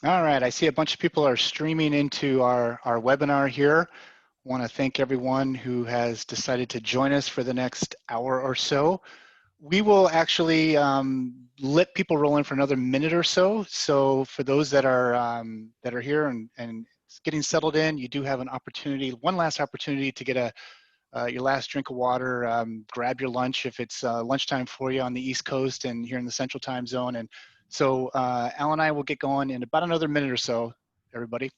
All right, I see a bunch of people are streaming into our webinar here. I want to thank everyone who has decided to join us for the next hour or so. We will actually let people roll in for another minute or so. So for those that are here and getting settled in, you do have an opportunity, one last opportunity to get your last drink of water, grab your lunch if it's lunchtime for you on the East Coast and here in the Central Time Zone. And so Al and I will get going in about another minute or so, everybody.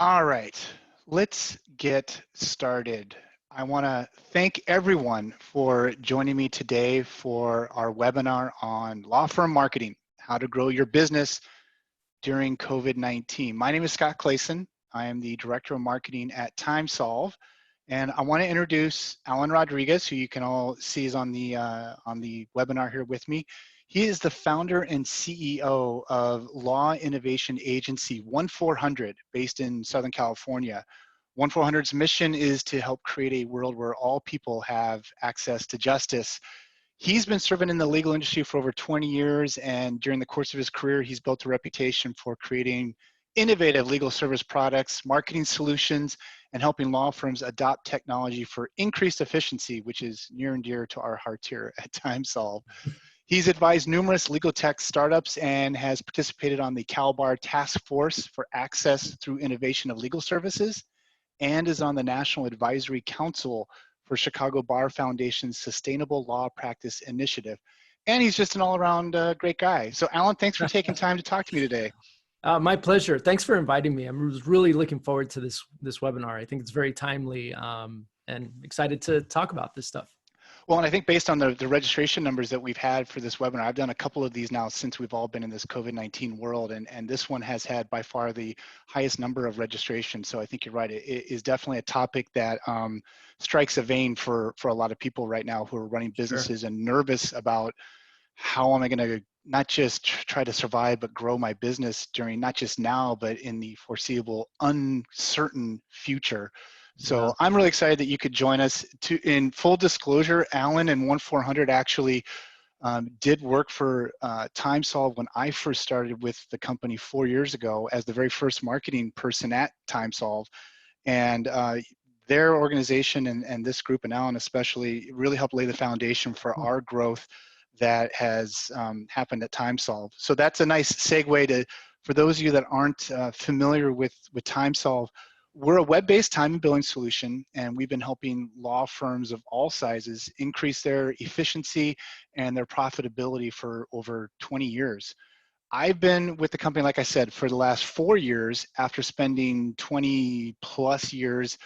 All right, let's get started. I want to thank everyone for joining me today for our webinar on law firm marketing, how to grow your business during COVID-19. My name is Scott Clayson. I am the Director of Marketing at TimeSolve. And I want to introduce Alan Rodriguez, who you can all see is on the webinar here with me. He is the founder and CEO of Law Innovation Agency 1400, based in Southern California. 1400's mission is to help create a world where all people have access to justice. He's been serving in the legal industry for over 20 years, and during the course of his career, he's built a reputation for creating innovative legal service products, marketing solutions, and helping law firms adopt technology for increased efficiency, which is near and dear to our hearts here at TimeSolve. He's advised numerous legal tech startups and has participated on the CalBAR Task Force for Access through Innovation of Legal Services, and is on the National Advisory Council for Chicago Bar Foundation's Sustainable Law Practice Initiative. And he's just an all-around great guy. So Alan, thanks for taking time to talk to me today. My pleasure. Thanks for inviting me. I'm really looking forward to this webinar. I think it's very timely and excited to talk about this stuff. Well, and I think based on the registration numbers that we've had for this webinar, I've done a couple of these now since we've all been in this COVID-19 world, and this one has had by far the highest number of registrations. So I think you're right. It is definitely a topic that strikes a vein for a lot of people right now who are running businesses and nervous about how am I going to not just try to survive, but grow my business during not just now, but in the foreseeable uncertain future. So I'm really excited that you could join us. In full disclosure, Alan and 1400 actually did work for TimeSolve when I first started with the company 4 years ago as the very first marketing person at TimeSolve. And their organization and this group, and Alan especially, really helped lay the foundation for our growth that has happened at TimeSolve. So that's a nice segue to, for those of you that aren't familiar with TimeSolve, we're a web-based time and billing solution, and we've been helping law firms of all sizes increase their efficiency and their profitability for over 20 years. I've been with the company, like I said, for the last 4 years after spending 20 plus years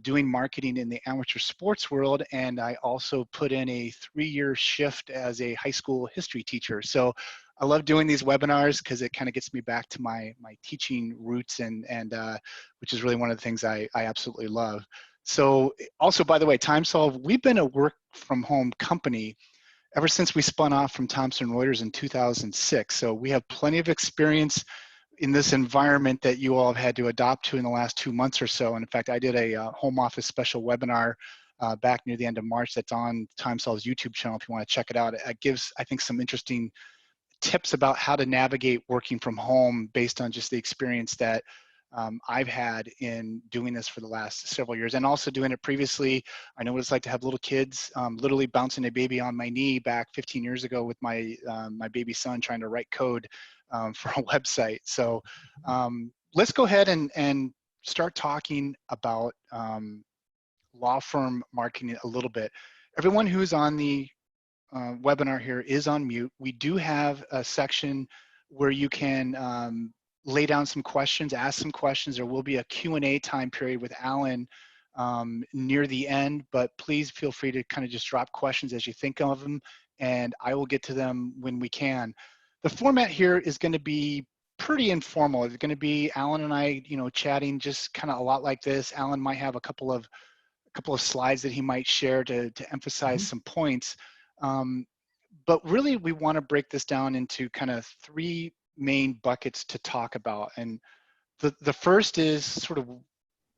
doing marketing in the amateur sports world, and I also put in a 3-year shift as a high school history teacher. So I love doing these webinars because it kind of gets me back to my teaching roots, and which is really one of the things I absolutely love. So also, by the way, TimeSolve, we've been a work from home company ever since we spun off from Thomson Reuters in 2006. So we have plenty of experience in this environment that you all have had to adopt to in the last 2 months or so. And in fact, I did a home office special webinar back near the end of March that's on TimeSolve's YouTube channel if you want to check it out. It gives, I think, some interesting tips about how to navigate working from home based on just the experience that I've had in doing this for the last several years, and also doing it previously. I know what it's like to have little kids, literally bouncing a baby on my knee back 15 years ago with my my baby son trying to write code for a website. So let's go ahead and start talking about law firm marketing a little bit. Everyone who's on the webinar here is on mute. We do have a section where you can lay down some questions, ask some questions. There will be a Q&A time period with Alan near the end, but please feel free to kind of just drop questions as you think of them, and I will get to them when we can. The format here is going to be pretty informal. It's going to be Alan and I, chatting just kind of a lot like this. Alan might have a couple of slides that he might share to emphasize some points. But really, we want to break this down into kind of three main buckets to talk about. And the first is sort of,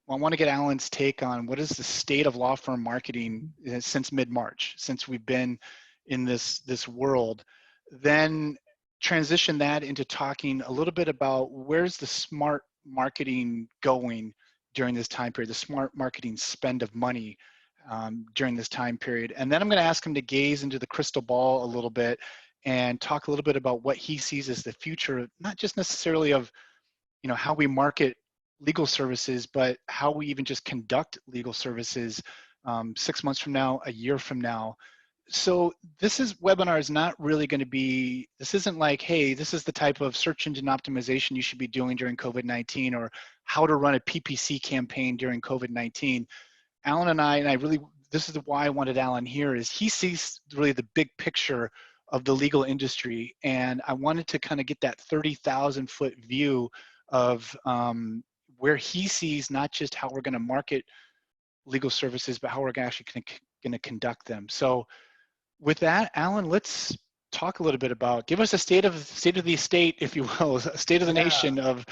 I want to get Alan's take on what is the state of law firm marketing since mid-March, since we've been in this world. Then transition that into talking a little bit about where's the smart marketing going during this time period, the smart marketing spend of money during this time period. And then I'm going to ask him to gaze into the crystal ball a little bit and talk a little bit about what he sees as the future, not just necessarily of how we market legal services, but how we even just conduct legal services 6 months from now, a year from now. So this webinar is not really going to be, this isn't like, hey, this is the type of search engine optimization you should be doing during COVID-19, or how to run a PPC campaign during COVID-19. Alan and I really, this is why I wanted Alan here, is he sees really the big picture of the legal industry. And I wanted to kind of get that 30,000 foot view of where he sees not just how we're going to market legal services, but how we're actually going to conduct them. So with that, Alan, let's talk a little bit about, give us a state of the state, if you will, a state of the nation of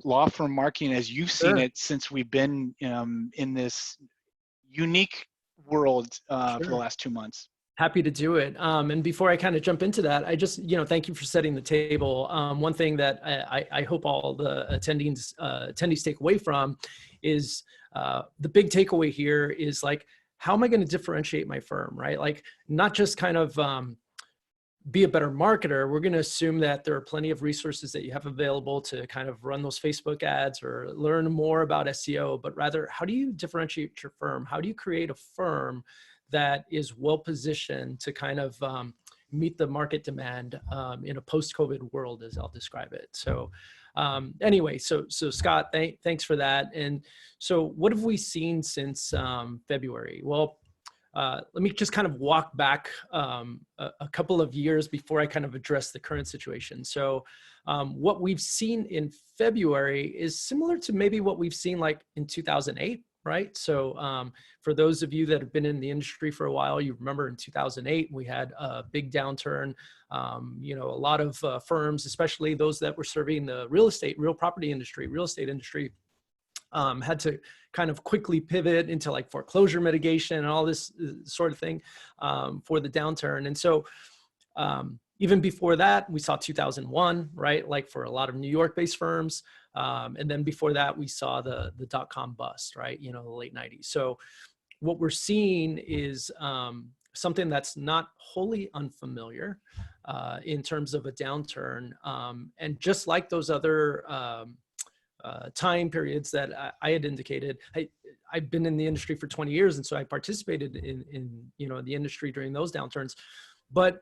law firm marketing as you've seen it since we've been in this unique world for the last 2 months. Happy to do it. And before I kind of jump into that, I just, thank you for setting the table. One thing that I hope all the attendees take away from is the big takeaway here is like, how am I going to differentiate my firm, right? Like, not just kind of be a better marketer. We're going to assume that there are plenty of resources that you have available to kind of run those Facebook ads or learn more about SEO, but rather, how do you differentiate your firm? How do you create a firm that is well positioned to kind of meet the market demand in a post-COVID world, as I'll describe it. So anyway, so Scott, thanks for that. And so what have we seen since February? Well, let me just kind of walk back a couple of years before I kind of address the current situation. So what we've seen in February is similar to maybe what we've seen like in 2008. Right. So for those of you that have been in the industry for a while, you remember in 2008, we had a big downturn. A lot of firms, especially those that were serving the real estate industry, had to kind of quickly pivot into like foreclosure mitigation and all this sort of thing for the downturn. And so even before that, we saw 2001, right? Like for a lot of New York-based firms. And then before that, we saw the dot-com bust, right? The late 90s. So what we're seeing is something that's not wholly unfamiliar in terms of a downturn. And just like those other time periods that I had indicated, I've been in the industry for 20 years. And so I participated in the industry during those downturns. But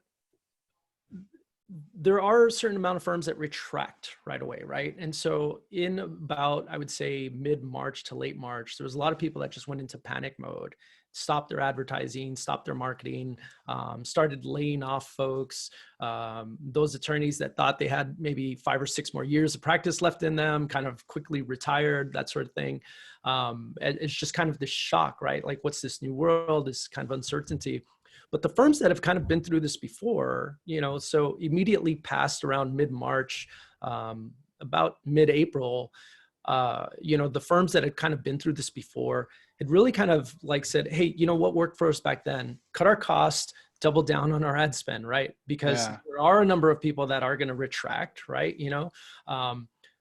there are a certain amount of firms that retract right away, right? And so in about, I would say, mid-March to late March, there was a lot of people that just went into panic mode, stopped their advertising, stopped their marketing, started laying off folks. Those attorneys that thought they had maybe 5 or 6 more years of practice left in them kind of quickly retired, that sort of thing. It's just kind of this shock, right? Like, what's this new world, this kind of uncertainty. But the firms that have kind of been through this before, so immediately past around mid-March, about mid-April, the firms that had kind of been through this before had really kind of like said, hey, what worked for us back then? Cut our cost, double down on our ad spend, right? Because there are a number of people that are going to retract, right?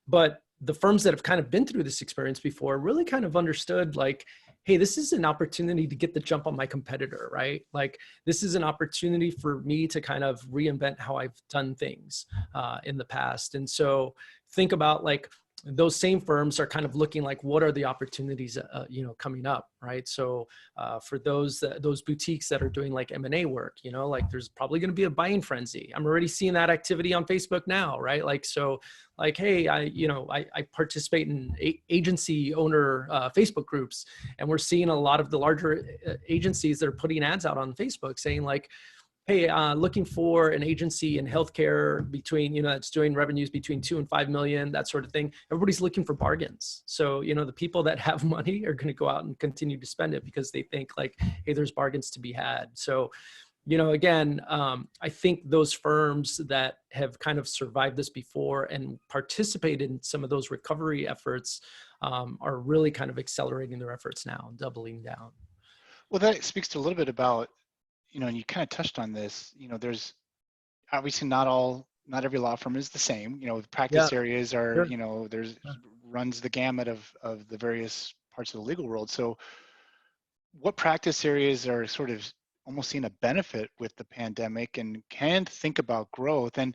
But the firms that have kind of been through this experience before really kind of understood like, hey, this is an opportunity to get the jump on my competitor, right? Like, this is an opportunity for me to kind of reinvent how I've done things in the past. And so think about like those same firms are kind of looking like, what are the opportunities, coming up, right? So for those boutiques that are doing like M&A work, like there's probably going to be a buying frenzy. I'm already seeing that activity on Facebook now, right? Like, so like, hey, I participate in agency owner Facebook groups, and we're seeing a lot of the larger agencies that are putting ads out on Facebook saying like, hey, looking for an agency in healthcare between, that's doing revenues between 2 and 5 million, that sort of thing. Everybody's looking for bargains. So, the people that have money are going to go out and continue to spend it because they think like, hey, there's bargains to be had. So, again, I think those firms that have kind of survived this before and participated in some of those recovery efforts are really kind of accelerating their efforts now, doubling down. Well, that speaks to a little bit about, and you kind of touched on this, there's obviously not every law firm is the same, practice areas are, Sure. there's runs the gamut of the various parts of the legal world. So what practice areas are sort of almost seeing a benefit with the pandemic and can think about growth? And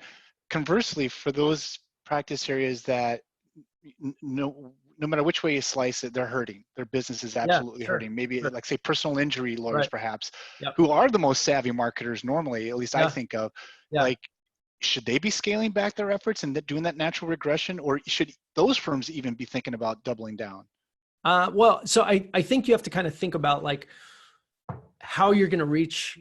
conversely, for those practice areas that no matter which way you slice it, they're hurting. Their business is absolutely Sure. hurting. Maybe Sure. like say personal injury lawyers, Right. perhaps, Yep. who are the most savvy marketers normally, at least I think of. Yeah. Like, should they be scaling back their efforts and doing that natural regression, or should those firms even be thinking about doubling down? Well, so I think you have to kind of think about like how you're going to reach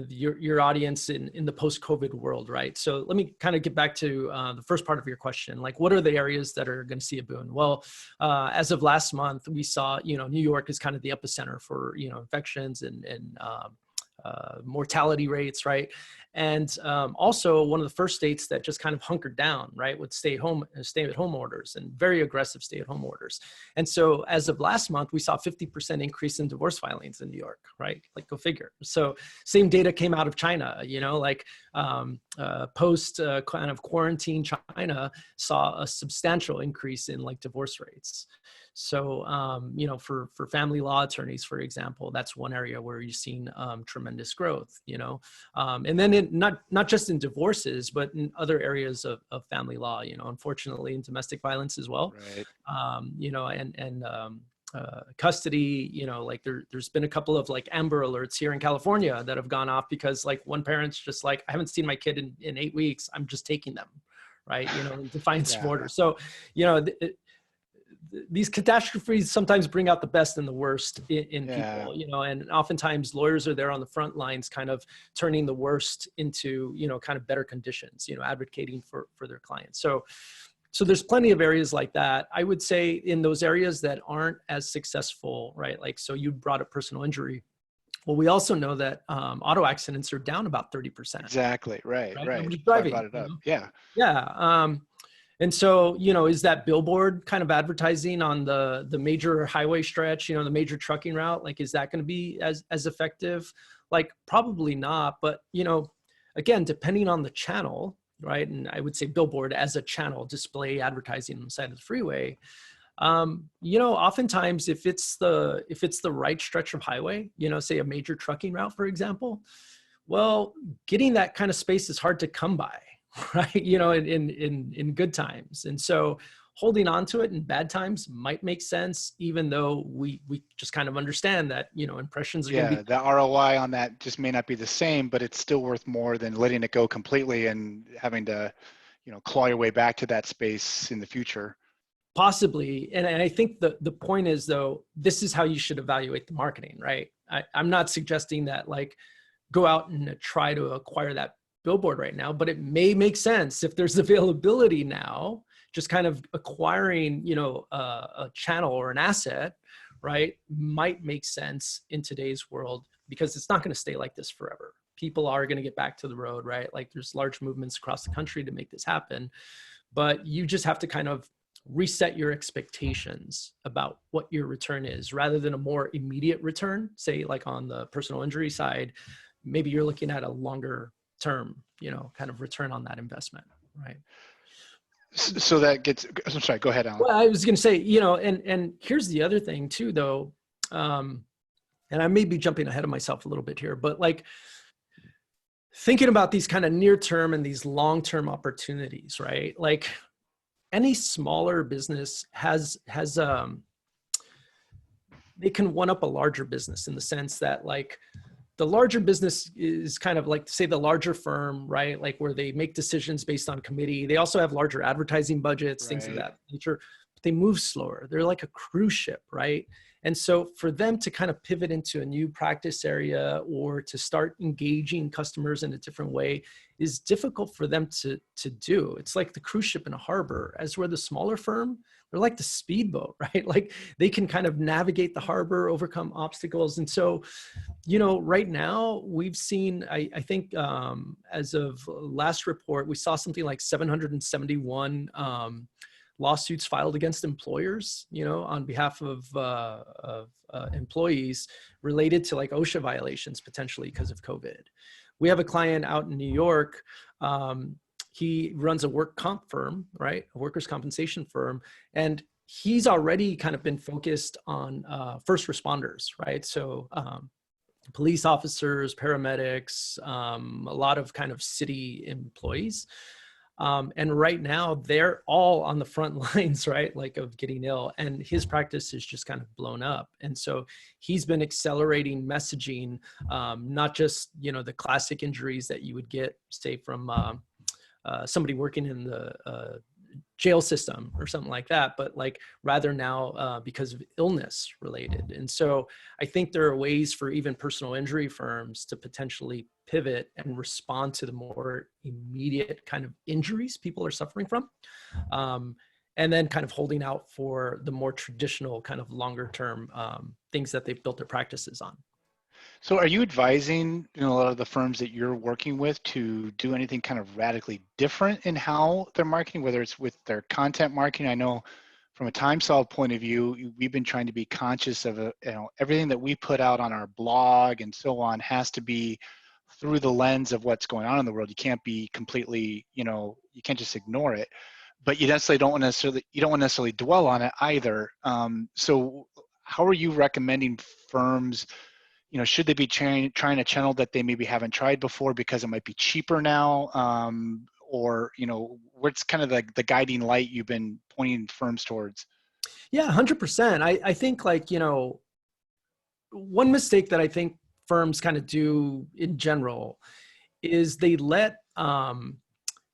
your audience in the post-COVID world, right? So let me kind of get back to the first part of your question. Like, what are the areas that are going to see a boon? Well, as of last month, we saw, New York is kind of the epicenter for, infections and mortality rates, right? And also one of the first states that just kind of hunkered down, right, with stay-at-home orders and very aggressive stay-at-home orders. And so as of last month, we saw 50% increase in divorce filings in New York, right? Like, go figure. So same data came out of China, post kind of quarantine China saw a substantial increase in like divorce rates. So, for family law attorneys, for example, that's one area where you've seen tremendous growth, and then not just in divorces, but in other areas of family law, unfortunately in domestic violence as well, Right. and custody, like there's been a couple of like Amber Alerts here in California that have gone off because like one parent's just like, I haven't seen my kid in 8 weeks. I'm just taking them. Right. In defiance of order. So, these catastrophes sometimes bring out the best and the worst in people, and oftentimes lawyers are there on the front lines, kind of turning the worst into, kind of better conditions, advocating for their clients. So there's plenty of areas like that. I would say in those areas that aren't as successful, right? Like, so you brought up personal injury. Well, we also know that auto accidents are down about 30%. Exactly. Right. I'm just I driving. brought it up. Yeah. Yeah. And so, is that billboard kind of advertising on the major highway stretch, the major trucking route, like, is that going to be as effective? Like, probably not. But, again, depending on the channel, right? And I would say billboard as a channel, display advertising on the side of the freeway. Oftentimes if it's the right stretch of highway, say a major trucking route, for example, well, getting that kind of space is hard to come by. Right. In good times. And so holding on to it in bad times might make sense, even though we just kind of understand that, impressions are going to be. The ROI on that just may not be the same, but it's still worth more than letting it go completely and having to, claw your way back to that space in the future. Possibly. And I think the point is, though, this is how you should evaluate the marketing, right? I'm not suggesting that like go out and try to acquire that billboard right now, but it may make sense if there's availability now, just kind of acquiring, a channel or an asset, right, might make sense in today's world, because it's not going to stay like this forever. People are going to get back to the road, right? Like, there's large movements across the country to make this happen, but you just have to kind of reset your expectations about what your return is, rather than a more immediate return. Say like on the personal injury side, maybe you're looking at a longer term, kind of return on that investment, right? So that gets, I'm sorry, go ahead, Alan. Well, I was going to say, and here's the other thing too, though, and I may be jumping ahead of myself a little bit here, but like thinking about these kind of near term and these long-term opportunities, right? Like, any smaller business they can one up a larger business in the sense that like the larger business is kind of like, say, the larger firm, right? Like where they make decisions based on committee. They also have larger advertising budgets, things of Right. that nature. But they move slower. They're like a cruise ship, right? And so for them to kind of pivot into a new practice area or to start engaging customers in a different way is difficult for them to do. It's like the cruise ship in a harbor, as where the smaller firm, they're like the speedboat, right? Like they can kind of navigate the harbor, overcome obstacles. And so, you know, right now we've seen, I think as of last report, we saw something like 771 lawsuits filed against employers, you know, on behalf of employees related to like OSHA violations potentially because of COVID. We have a client out in New York. He runs a work comp firm, right? A workers' compensation firm. And he's already kind of been focused on first responders, right? So police officers, paramedics, a lot of kind of city employees. And right now they're all on the front lines, right? Like of getting ill, and his practice is just kind of blown up. And so he's been accelerating messaging, not just, you know, the classic injuries that you would get, say, from somebody working in the jail system or something like that, but like rather now because of illness related. And so I think there are ways for even personal injury firms to potentially pivot and respond to the more immediate kind of injuries people are suffering from. And then kind of holding out for the more traditional kind of longer term things that they've built their practices on. So are you advising, you know, a lot of the firms that you're working with to do anything kind of radically different in how they're marketing, whether it's with their content marketing? I know from a time solve point of view, we've been trying to be conscious of, you know, everything that we put out on our blog and so on has to be through the lens of what's going on in the world. You can't be completely, you know, you can't just ignore it, but you don't want to necessarily dwell on it either. So how are you recommending firms, you know, should they be trying a channel that they maybe haven't tried before because it might be cheaper now? Or, you know, what's kind of the guiding light you've been pointing firms towards? Yeah, 100%. I think like, you know, one mistake that I think firms kind of do in general is they let an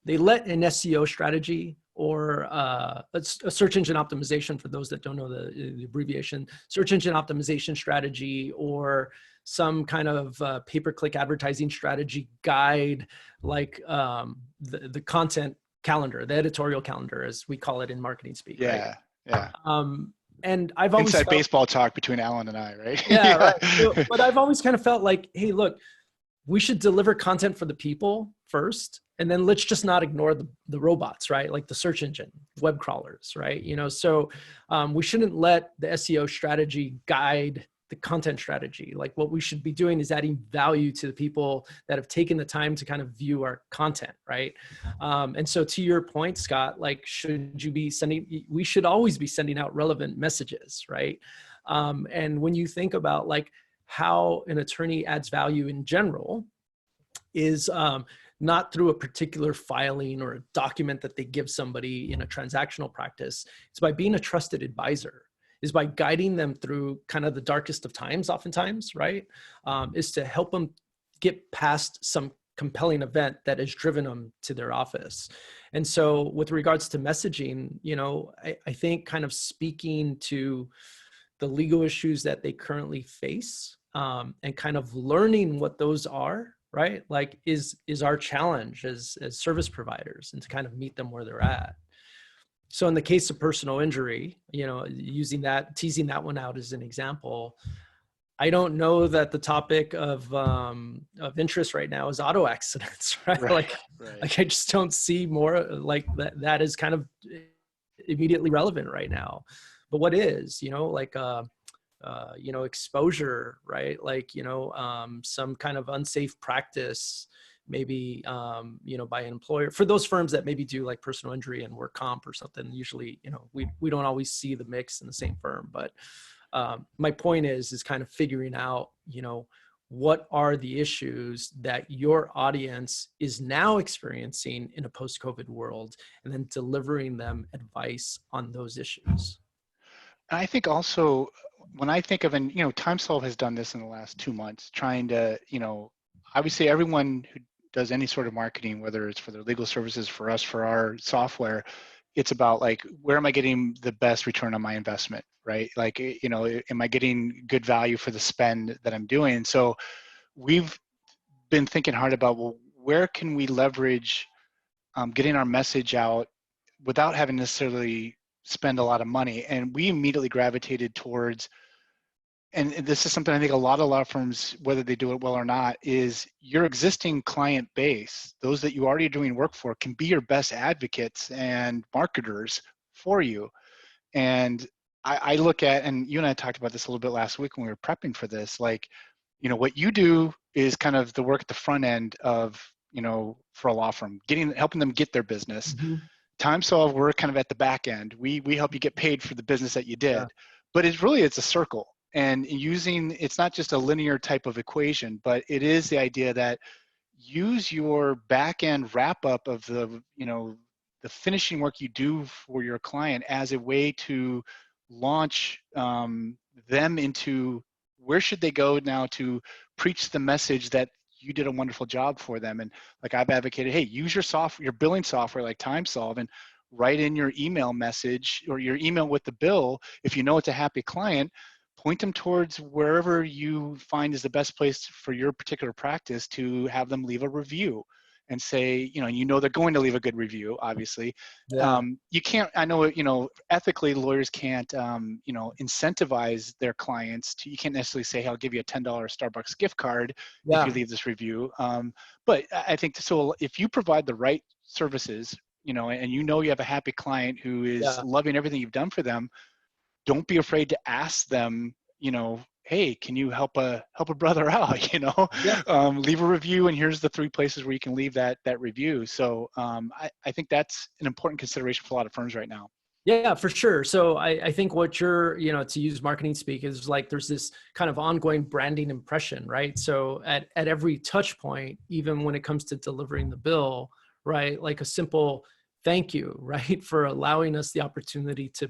SEO strategy or a search engine optimization, for those that don't know the abbreviation, search engine optimization strategy, or some kind of pay-per-click advertising strategy guide, like the content calendar, the editorial calendar, as we call it in marketing speak, right? Yeah, yeah. And I've always Inside felt, baseball talk between Alan and I, right? yeah, Yeah. right. So, but I've always kind of felt like, hey, look, we should deliver content for the people first, and then let's just not ignore the robots, right? Like the search engine, web crawlers, right? You know, so we shouldn't let the SEO strategy guide the content strategy. Like what we should be doing is adding value to the people that have taken the time to kind of view our content, right? And so to your point, Scott, like we should always be sending out relevant messages, right? And when you think about like how an attorney adds value in general is not through a particular filing or a document that they give somebody in a transactional practice. It's by being a trusted advisor, is by guiding them through kind of the darkest of times oftentimes, right? Is to help them get past some compelling event that has driven them to their office. And so with regards to messaging, you know, I think kind of speaking to the legal issues that they currently face, and kind of learning what those are, right? Like is our challenge as service providers, and to kind of meet them where they're at. So in the case of personal injury, you know, teasing that one out as an example, I don't know that the topic of interest right now is auto accidents, right? Right, Like right. I just don't see more like that is kind of immediately relevant right now. But what is, you know, like you know, exposure, right? Like, you know, some kind of unsafe practice, maybe, you know, by an employer, for those firms that maybe do like personal injury and work comp or something. Usually, you know, we don't always see the mix in the same firm, but my point is kind of figuring out, you know, what are the issues that your audience is now experiencing in a post-COVID world, and then delivering them advice on those issues. And I think also when I think of, and TimeSolve has done this in the last 2 months, trying to, obviously everyone who does any sort of marketing, whether it's for their legal services, for us, for our software, it's about like, where am I getting the best return on my investment, right? Like, am I getting good value for the spend that I'm doing? So we've been thinking hard about, well, where can we leverage getting our message out without having necessarily spend a lot of money? And we immediately gravitated towards, and this is something I think a lot of law firms, whether they do it well or not, is your existing client base, those that you already are doing work for, can be your best advocates and marketers for you. And I look at, and you and I talked about this a little bit last week when we were prepping for this, like, what you do is kind of the work at the front end of, for a law firm, helping them get their business. Mm-hmm. TimeSolve, we're kind of at the back end. We help you get paid for the business that you did. Yeah. But it's a circle. And it's not just a linear type of equation, but it is the idea that use your back end wrap up of the finishing work you do for your client as a way to launch them into where should they go now to preach the message that you did a wonderful job for them. And like I've advocated, hey, use your billing software like TimeSolve, and write in your email message or your email with the bill. If you know it's a happy client, point them towards wherever you find is the best place for your particular practice to have them leave a review and say, they're going to leave a good review, obviously. Yeah. You can't, I know, ethically lawyers can't, incentivize their clients to, you can't necessarily say, hey, I'll give you a $10 Starbucks gift card if you leave this review. But I think, so if you provide the right services, and you have a happy client who is loving everything you've done for them, don't be afraid to ask them, hey, can you help a brother out? Leave a review, and here's the 3 places where you can leave that review. So I think that's an important consideration for a lot of firms right now. Yeah, for sure. So I think what you're, to use marketing speak, is like there's this kind of ongoing branding impression, right? So at every touch point, even when it comes to delivering the bill, right? Like a simple thank you, right? For allowing us the opportunity to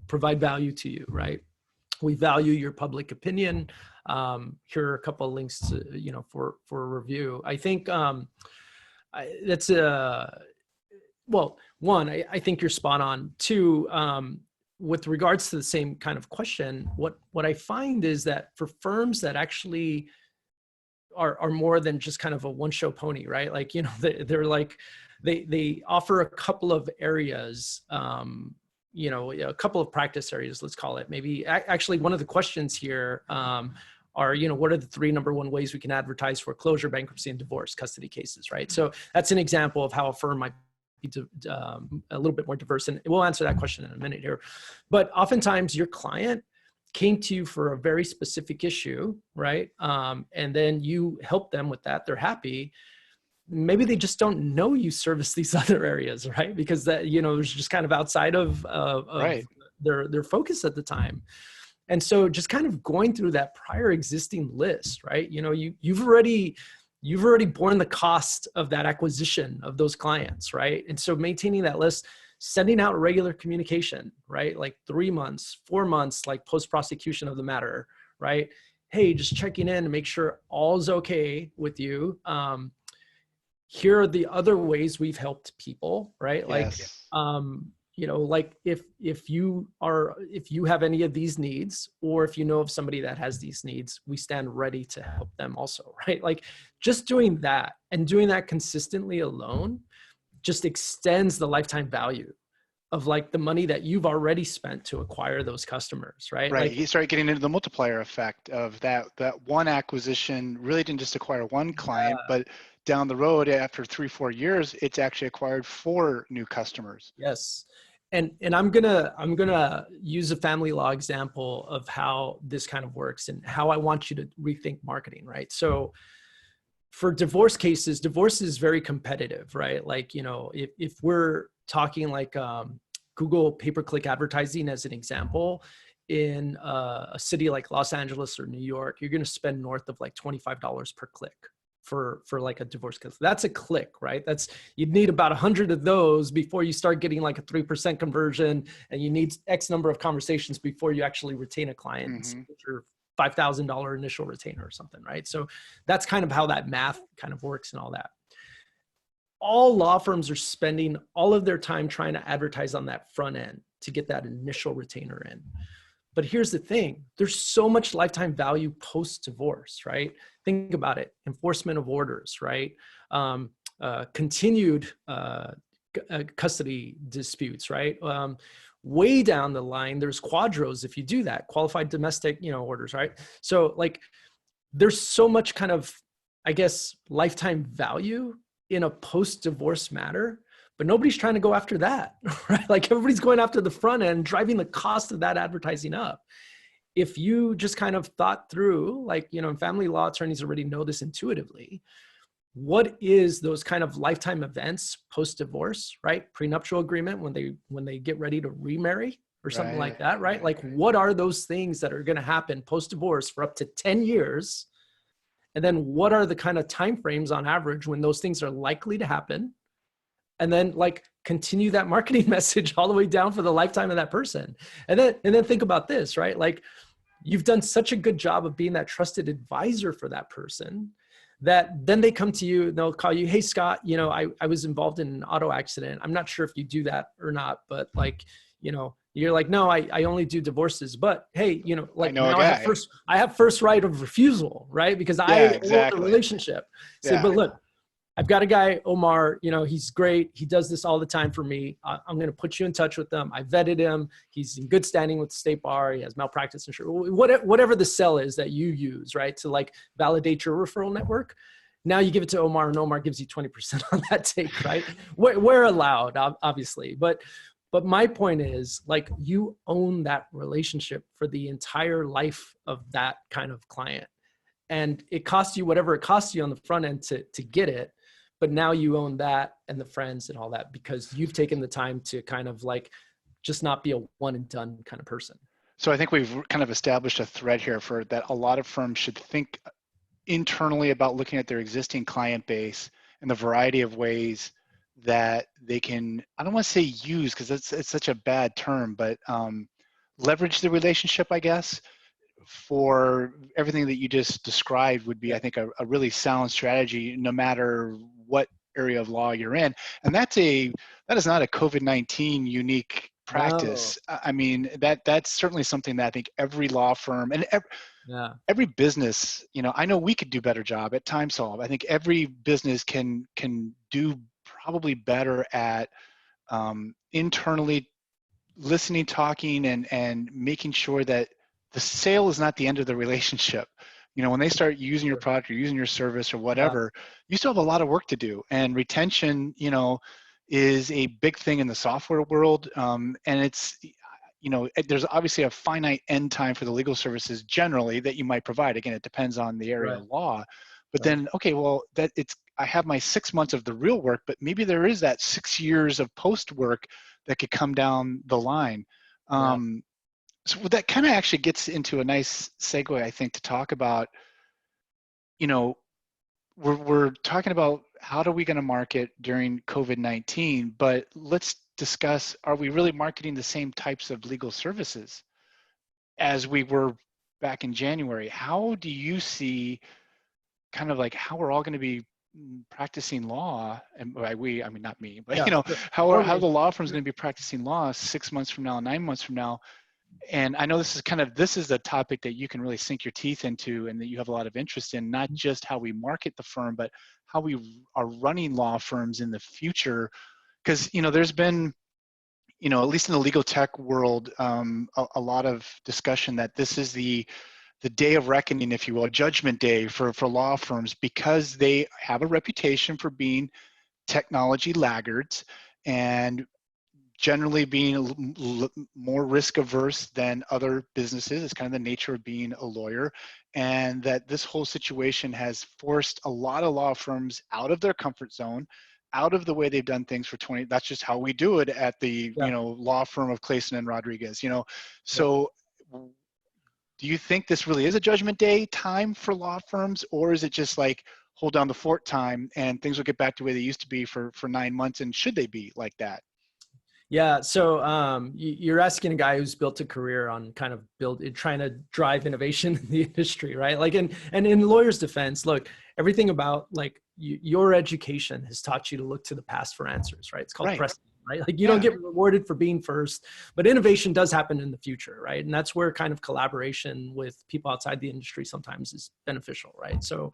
provide value to you, right? We value your public opinion. Here are a couple of links to, for a review. I think that's well, one, I think you're spot on. Two, with regards to the same kind of question, what I find is that for firms that actually are more than just kind of a one-show pony, right? Like, they're like, they offer a couple of areas, a couple of practice areas, let's call it. Maybe actually one of the questions here are, what are the 3 number 1 ways we can advertise foreclosure, bankruptcy, and divorce custody cases, right? So that's an example of how a firm might be a little bit more diverse. And we'll answer that question in a minute here. But oftentimes your client came to you for a very specific issue, right? And then you help them with that. They're happy. Maybe they just don't know you service these other areas, right? Because that, it was just kind of outside of right. their focus at the time. And so just kind of going through that prior existing list, right? You've already borne the cost of that acquisition of those clients, right? And so maintaining that list, sending out regular communication, right? Like 3 months, 4 months, like post-prosecution of the matter, right? Hey, just checking in to make sure all's okay with you. Here are the other ways we've helped people, right? Yes. Like, like if you have any of these needs, or if you know of somebody that has these needs, we stand ready to help them also, right? Like just doing that and doing that consistently alone just extends the lifetime value of like the money that you've already spent to acquire those customers, right? Right. Like, You start getting into the multiplier effect of that one acquisition really didn't just acquire one client, but down the road after 3-4 years, it's actually acquired 4 new customers. Yes. And I'm gonna use a family law example of how this kind of works and how I want you to rethink marketing, right? So for divorce cases, divorce is very competitive, right? Like, if we're talking like Google pay-per-click advertising as an example, in a city like Los Angeles or New York, you're going to spend north of like $25 per click for like a divorce case. That's a click, right? You'd need about 100 of those before you start getting like a 3% conversion, and you need X number of conversations before you actually retain a client Mm-hmm. with your $5,000 initial retainer or something, right? So that's kind of how that math kind of works and all that. All law firms are spending all of their time trying to advertise on that front end to get that initial retainer in. But here's the thing, there's so much lifetime value post-divorce, right? Think about it, enforcement of orders, right? Continued custody disputes, right? Way down the line, there's quadros if you do that, qualified domestic, orders, right? So like, there's so much kind of, I guess, lifetime value in a post-divorce matter, but nobody's trying to go after that, right? Like everybody's going after the front end, driving the cost of that advertising up. If you just kind of thought through, like, and family law attorneys already know this intuitively, what is those kind of lifetime events post-divorce, right? Prenuptial agreement when they get ready to remarry or something like that, right? Like what are those things that are going to happen post-divorce for up to 10 years? And then what are the kind of timeframes on average when those things are likely to happen? And then like continue that marketing message all the way down for the lifetime of that person. And then think about this, right? Like you've done such a good job of being that trusted advisor for that person that then they come to you and they'll call you, hey, Scott, I was involved in an auto accident. I'm not sure if you do that or not, but like, you're like, no, I only do divorces, but hey, like now I have first right of refusal, right? Because I own the relationship. Say, but look, I've got a guy, Omar, he's great. He does this all the time for me. I'm going to put you in touch with him. I vetted him. He's in good standing with the state bar. He has malpractice insurance, whatever the sell is that you use, right? To like validate your referral network. Now you give it to Omar and Omar gives you 20% on that take, right? We're allowed, obviously. But my point is like you own that relationship for the entire life of that kind of client. And it costs you whatever it costs you on the front end to get it. But now you own that and the friends and all that because you've taken the time to kind of like just not be a one and done kind of person. So I think we've kind of established a thread here for that a lot of firms should think internally about looking at their existing client base and the variety of ways that they can, I don't want to say use because it's such a bad term, but leverage the relationship, I guess, for everything that you just described would be, I think, a really sound strategy no matter what area of law you're in. And that is not a COVID-19 unique practice. No. I mean, that's certainly something that I think every law firm and every business, I know we could do better job at TimeSolve. I think every business can do probably better at internally listening, talking, and making sure that the sale is not the end of the relationship. When they start using your product or using your service or whatever, you still have a lot of work to do. And retention, is a big thing in the software world. And it's, there's obviously a finite end time for the legal services generally that you might provide. Again, it depends on the area of law. But then, okay, well, I have my 6 months of the real work, but maybe there is that 6 years of post work that could come down the line. So that kind of actually gets into a nice segue, I think, to talk about, we're talking about how are we going to market during COVID-19, but let's discuss, are we really marketing the same types of legal services as we were back in January? How do you see kind of like how we're all going to be practicing law, and by we, I mean, not me, but how the law firm is going to be practicing law 6 months from now, 9 months from now? And I know this is a topic that you can really sink your teeth into and that you have a lot of interest in, not just how we market the firm, but how we are running law firms in the future. Because, there's been, at least in the legal tech world, a lot of discussion that this is the day of reckoning, if you will, judgment day for law firms, because they have a reputation for being technology laggards and generally being more risk averse than other businesses. It's kind of the nature of being a lawyer, and that this whole situation has forced a lot of law firms out of their comfort zone, out of the way they've done things for 20. That's just how we do it at the law firm of Clayson and Rodriguez. So do you think this really is a judgment day time for law firms, or is it just like hold down the fort time and things will get back to the way they used to be for 9 months? And should they be like that? Yeah. So you're asking a guy who's built a career on kind of trying to drive innovation in the industry, right? Like, and in lawyers' defense, look, everything about like your education has taught you to look to the past for answers, right? It's called Right. precedent, right? Like you don't get rewarded for being first, but innovation does happen in the future, right? And that's where kind of collaboration with people outside the industry sometimes is beneficial, right? So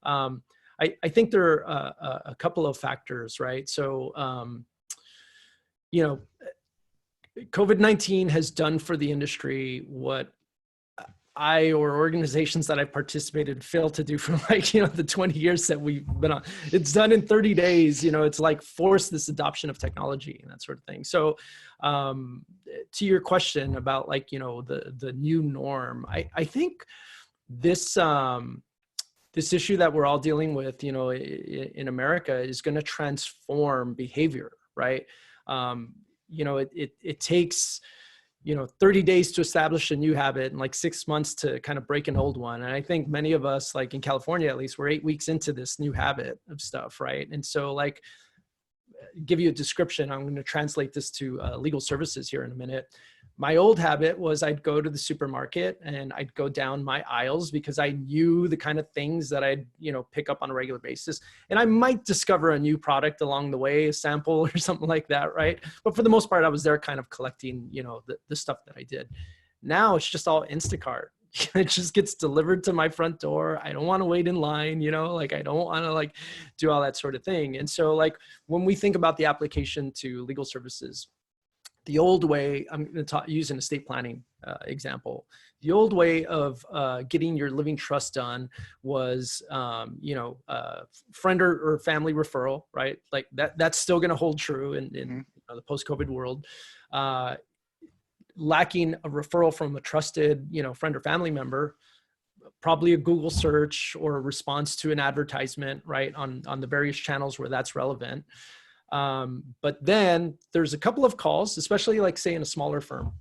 I think there are a couple of factors, right? So, you know, COVID-19 has done for the industry what or organizations that I've participated failed to do for like, the 20 years that we've been on. It's done in 30 days, it's like force this adoption of technology and that sort of thing. So to your question about like, the new norm, I think this, this issue that we're all dealing with, in America is going to transform behavior, right? It takes, 30 days to establish a new habit and like 6 months to kind of break an old one. And I think many of us, like in California, at least, we're 8 weeks into this new habit of stuff, right? And so like, give you a description. I'm going to translate this to legal services here in a minute. My old habit was I'd go to the supermarket and I'd go down my aisles because I knew the kind of things that I'd, pick up on a regular basis. And I might discover a new product along the way, a sample or something like that, right? But for the most part, I was there kind of collecting, the stuff that I did. Now it's just all Instacart. It just gets delivered to my front door. I don't want to wait in line, like I don't want to like do all that sort of thing. And so like when we think about the application to legal services, the old way, I'm going to use an estate planning example. The old way of getting your living trust done was, friend or family referral, right? Like that's still going to hold true in the post-COVID world. Lacking a referral from a trusted, friend or family member, probably a Google search or a response to an advertisement, right? On the various channels where that's relevant. But then there's a couple of calls, especially like say in a smaller firm.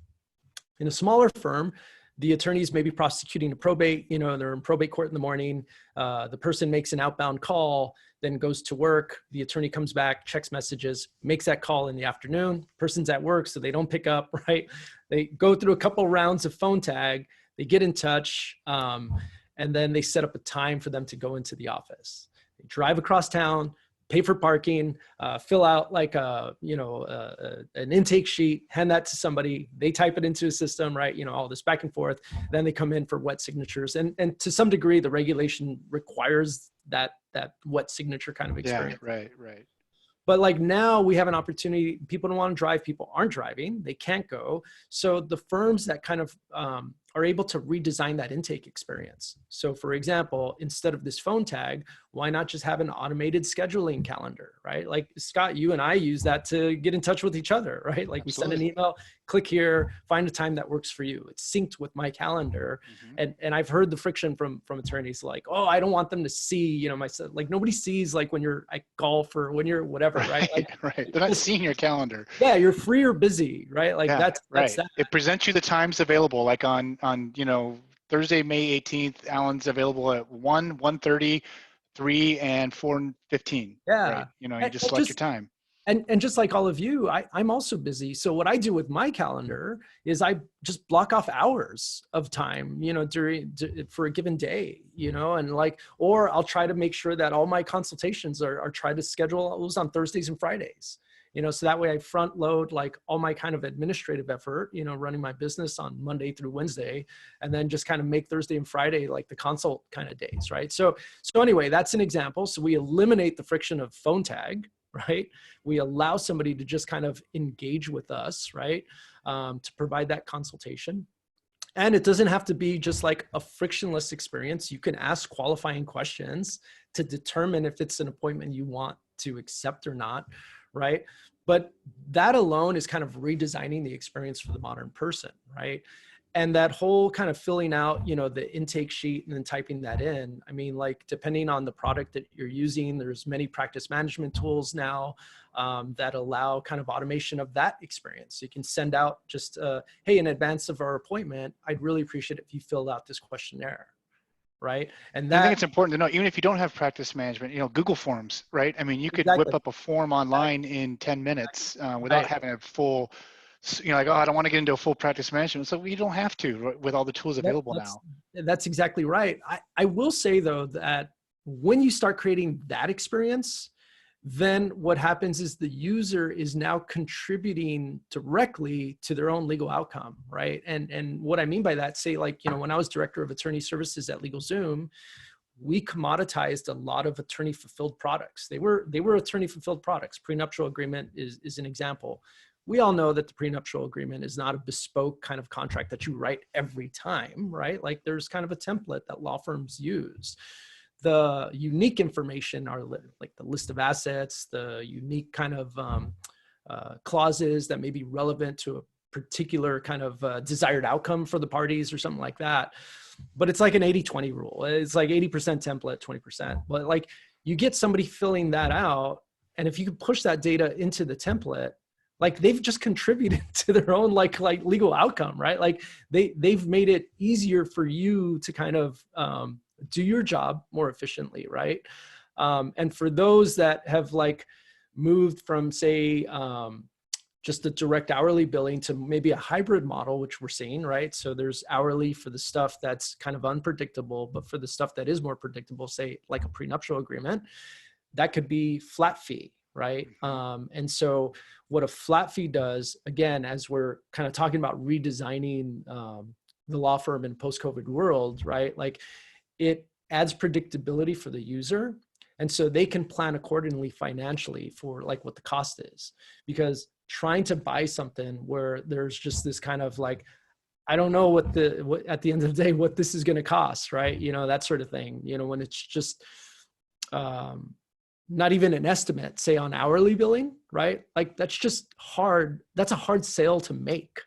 In a smaller firm, the attorneys may be prosecuting a probate, they're in probate court in the morning. The person makes an outbound call, then goes to work. The attorney comes back, checks messages, makes that call in the afternoon. Person's at work, so they don't pick up, right? They go through a couple rounds of phone tag, they get in touch, and then they set up a time for them to go into the office. They drive across town, pay for parking, fill out like an intake sheet, hand that to somebody, they type it into a system, right? All this back and forth. Then they come in for wet signatures. And to some degree, the regulation requires that wet signature kind of experience. Yeah, right. But like now we have an opportunity, people don't want to drive, people aren't driving, they can't go. So the firms that kind of are able to redesign that intake experience. So for example, instead of this phone tag, why not just have an automated scheduling calendar, right? Like Scott, you and I use that to get in touch with each other, right? Like Absolutely. we send an email, click here, find a time that works for you. It's synced with my calendar. And I've heard the friction from attorneys like, oh, I don't want them to see, my like nobody sees like when you're at golf or when you're whatever, right? Like, right. They're not seeing your calendar. Yeah, you're free or busy, right? Like that's right. that. It presents you the times available, like on Thursday, May 18th, Alan's available at 1, 1:30, 3, and 4:15. Yeah. Right. You just select your time. And just like all of you, I'm also busy. So what I do with my calendar is I just block off hours of time, for a given day, and like, or I'll try to make sure that all my consultations are try to schedule those on Thursdays and Fridays, so that way I front load like all my kind of administrative effort, running my business on Monday through Wednesday, and then just kind of make Thursday and Friday like the consult kind of days, right? So anyway, that's an example. So we eliminate the friction of phone tag, right? We allow somebody to just kind of engage with us, right? To provide that consultation. And it doesn't have to be just like a frictionless experience. You can ask qualifying questions to determine if it's an appointment you want to accept or not, right? But that alone is kind of redesigning the experience for the modern person, right? And that whole kind of filling out, the intake sheet and then typing that in. I mean, like, depending on the product that you're using, there's many practice management tools now that allow kind of automation of that experience. You can send out just, hey, in advance of our appointment, I'd really appreciate it if you filled out this questionnaire. Right. And I think that, it's important to know, even if you don't have practice management, Google Forms, right? I mean, you could whip exactly, up a form online in 10 minutes without right. having a full, like, oh, I don't want to get into a full practice management. So you don't have to with all the tools available now. That's exactly right. I will say, though, that when you start creating that experience, then what happens is the user is now contributing directly to their own legal outcome, right? And what I mean by that, say, like, when I was director of attorney services at LegalZoom, we commoditized a lot of attorney fulfilled products. They were attorney fulfilled products. Prenuptial agreement is an example. We all know that the prenuptial agreement is not a bespoke kind of contract that you write every time, right? Like, there's kind of a template that law firms use. The unique information are like the list of assets, the unique kind of clauses that may be relevant to a particular kind of desired outcome for the parties or something like that. But it's like an 80-20 rule. It's like 80% template, 20%. But like, you get somebody filling that out, and if you can push that data into the template, like, they've just contributed to their own like legal outcome, right? Like, they've made it easier for you to kind of do your job more efficiently, right? And for those that have like moved from, say, just a direct hourly billing to maybe a hybrid model, which we're seeing, right? So there's hourly for the stuff that's kind of unpredictable, but for the stuff that is more predictable, say like a prenuptial agreement, that could be flat fee, right? And so what a flat fee does, again, as we're kind of talking about redesigning the law firm in post-COVID world, right? Like, it adds predictability for the user. And so they can plan accordingly financially for like what the cost is, because trying to buy something where there's just this kind of like, I don't know what at the end of the day, what this is going to cost, right? That sort of thing, when it's just not even an estimate, say on hourly billing, right? Like, that's just hard. That's a hard sale to make.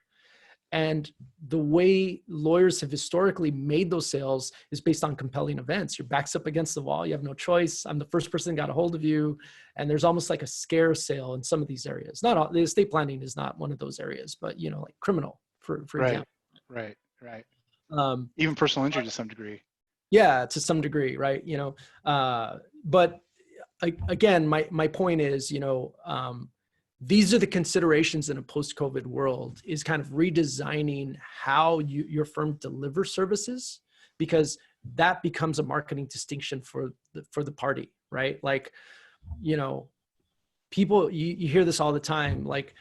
And the way lawyers have historically made those sales is based on compelling events. Your back's up against the wall. You have no choice. I'm the first person that got a hold of you. And there's almost like a scare sale in some of these areas. Not all, the estate planning is not one of those areas, but, like criminal, for Right, example. right. Even personal injury to some degree. Yeah, to some degree, right? But again, my point is, these are the considerations in a post-COVID world, is kind of redesigning how your firm delivers services, because that becomes a marketing distinction for the party, right? Like, people, you hear this all the time, like,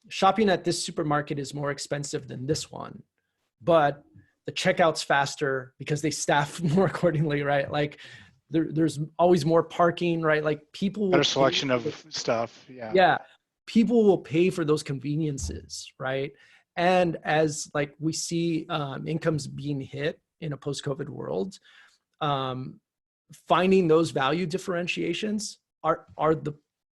shopping at this supermarket is more expensive than this one, but the checkout's faster because they staff more accordingly, right? Like, there's always more parking, right? Like, people will Better selection of stuff. Yeah. People will pay for those conveniences, right? And as like we see incomes being hit in a post-COVID world, finding those value differentiations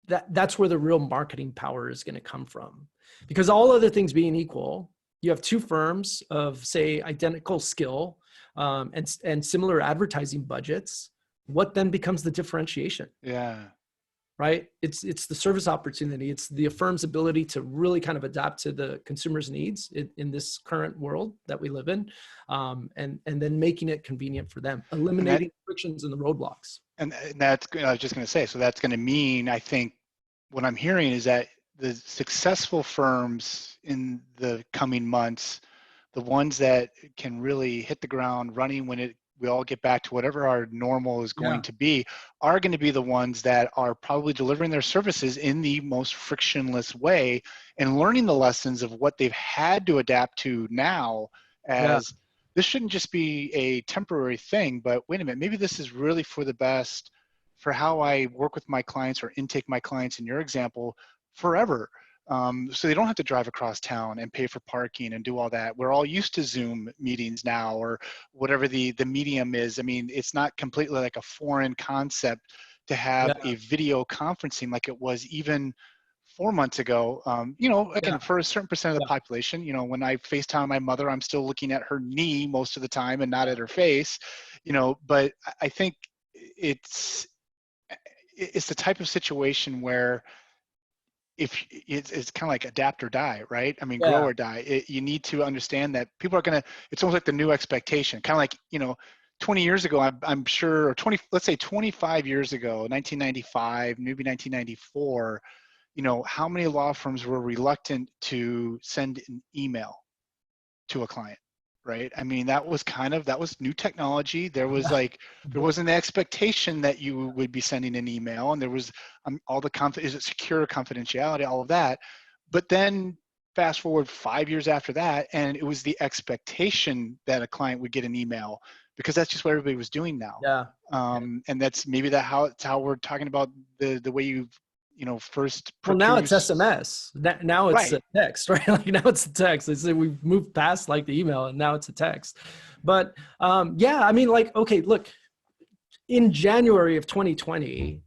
that's where the real marketing power is going to come from. Because all other things being equal, you have two firms of, say, identical skill and similar advertising budgets. What then becomes the differentiation? Yeah. Right? It's the service opportunity. It's the firm's ability to really kind of adapt to the consumer's needs in this current world that we live in, and then making it convenient for them, eliminating frictions and the roadblocks. And that's, I was just going to say, so that's going to mean, I think what I'm hearing is that the successful firms in the coming months, the ones that can really hit the ground running when we all get back to whatever our normal is going to be, are going to be the ones that are probably delivering their services in the most frictionless way and learning the lessons of what they've had to adapt to now, as this shouldn't just be a temporary thing, but wait a minute, maybe this is really for the best for how I work with my clients or intake my clients, in your example, forever. So they don't have to drive across town and pay for parking and do all that. We're all used to Zoom meetings now, or whatever the medium is. I mean, it's not completely like a foreign concept to have a video conferencing like it was even 4 months ago, you know, Yeah. again, for a certain percent of the Yeah. population, you know, when I FaceTime my mother, I'm still looking at her knee most of the time and not at her face, you know, but I think it's, it's the type of situation where if it's kind of like adapt or die, right? I mean, grow Yeah. or die. You need to understand that people are going to, it's almost like the new expectation, kind of like, you know, 20 years ago, I'm sure, or 20, let's say 25 years ago, 1995, maybe 1994, you know, how many law firms were reluctant to send an email to a client, right? I mean, that was kind of, that was new technology. There was like, there wasn't the expectation that you would be sending an email, and there was all the is it secure, confidentiality, all of that. But then fast forward 5 years after that, and it was the expectation that a client would get an email, because that's just what everybody was doing now. Yeah. And that's maybe that how it's how we're talking about the way you know, first Well, now it's produce. SMS. Now it's a Right. text, right? Like now it's a text. It's, we've moved past like the email and now it's a text. But yeah, I mean, like, okay, look, in January of 2020,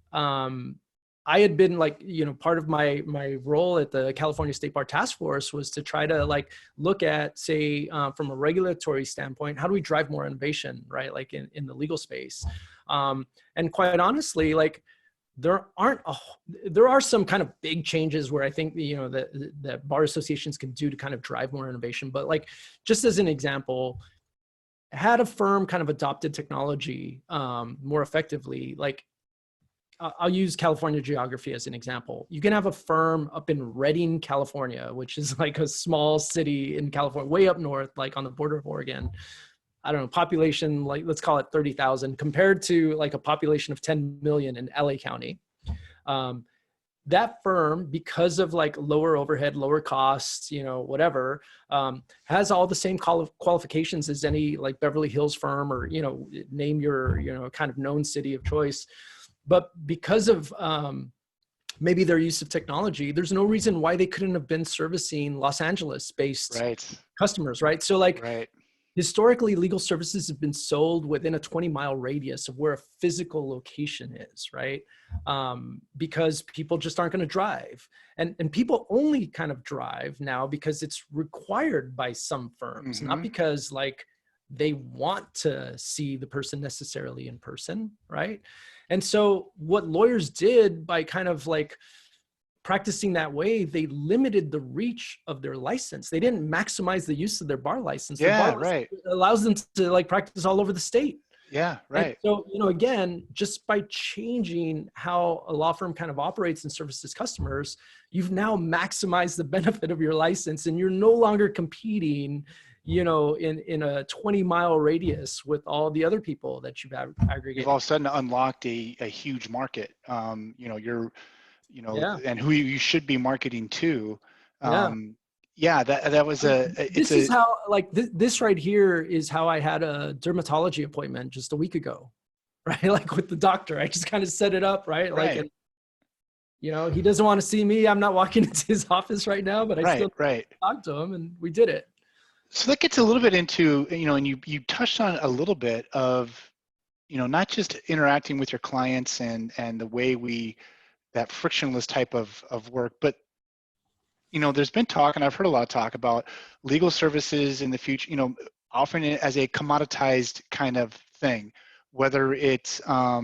I had been like, you know, part of my role at the California State Bar Task Force was to try to like look at, say, from a regulatory standpoint, how do we drive more innovation, right? Like in the legal space. And quite honestly, like, there are some kind of big changes where I think, you know, that bar associations can do to kind of drive more innovation. But like, just as an example, had a firm kind of adopted technology more effectively, like I'll use California geography as an example. You can have a firm up in Redding, California, which is like a small city in California, way up north, like on the border of Oregon. I don't know, population, like let's call it 30,000 compared to like a population of 10 million in LA County. That firm, because of like lower overhead, lower costs, you know, whatever, has all the same qualifications as any like Beverly Hills firm, or, you know, name your, you know, kind of known city of choice. But because of maybe their use of technology, there's no reason why they couldn't have been servicing Los Angeles based Right. customers, right? So like, Right. historically, legal services have been sold within a 20-mile radius of where a physical location is, right? Because people just aren't going to drive. And people only kind of drive now because it's required by some firms, not because like they want to see the person necessarily in person, right? And so what lawyers did by kind of like practicing that way, they limited the reach of their license. They didn't maximize the use of their bar license. Their bar Yeah. license Right. allows them to like practice all over the state. Yeah. And Right. so, you know, again, just by changing how a law firm kind of operates and services customers, you've now maximized the benefit of your license, and you're no longer competing, you know, in a 20-mile radius with all the other people that you've You've aggregated. all of a sudden unlocked a huge market. You know, you're, you know, Yeah. and who you should be marketing to. Yeah. Yeah, that was it's This a, is how, like, this right here is how I had a dermatology appointment just a week ago, right? Like with the doctor, I just kind of set it up, right? Like, right. and, you know, he doesn't want to see me. I'm not walking into his office right now, but I Right. still Right. talk to him, and we did it. So that gets a little bit into, you know, and you touched on a little bit of, you know, not just interacting with your clients and the way we, that frictionless type of work, but, you know, there's been talk, and I've heard a lot of talk about legal services in the future, you know, offering it as a commoditized kind of thing, whether it's a